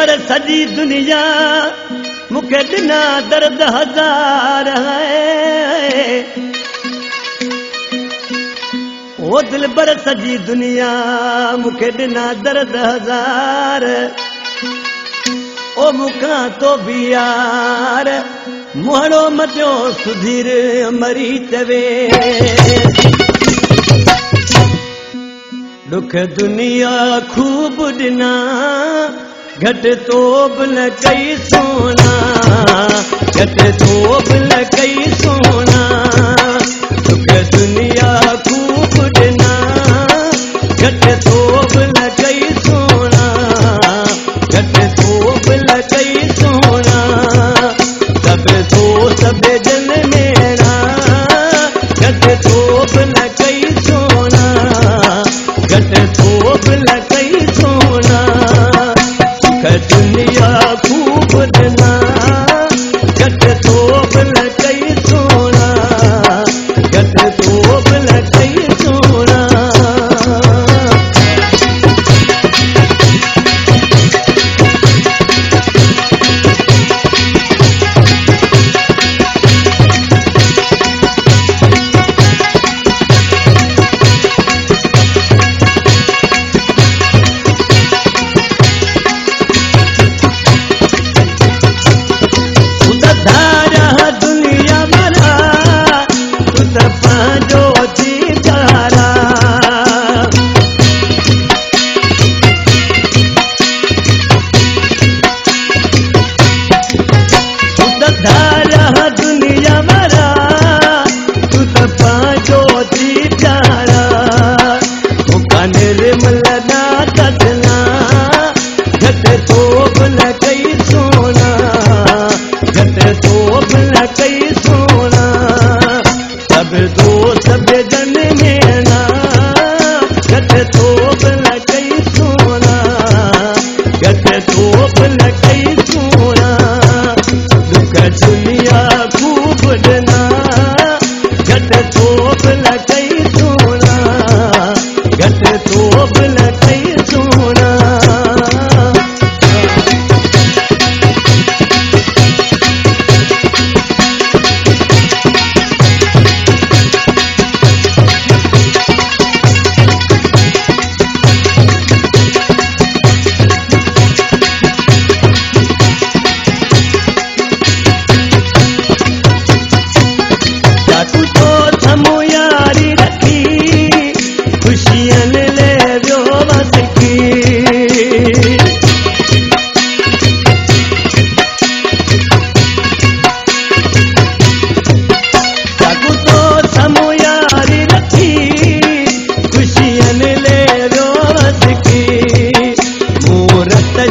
पर सजी दुनिया मुखे दिना दर्द हजार है। ओ दिल पर सजी दुनिया मुखे दिना दर्द हजार। ओ मुखा तो भी यार मुहड़ो मटियो सुधीर मरी चवे। दुख दुनिया खूब दिना घट तो न कई सोना, घट तो न कई सोना। दुख दुनिया खूब दिना घट तो न कई सोना, घट तो न कई सोना। सब तो सब जन मेरा घट तो न कई सोना, घट तो न कई सोना। दुनिया खूब दिना घट तो न कई सोना, घट तो न कई सोना।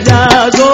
जागो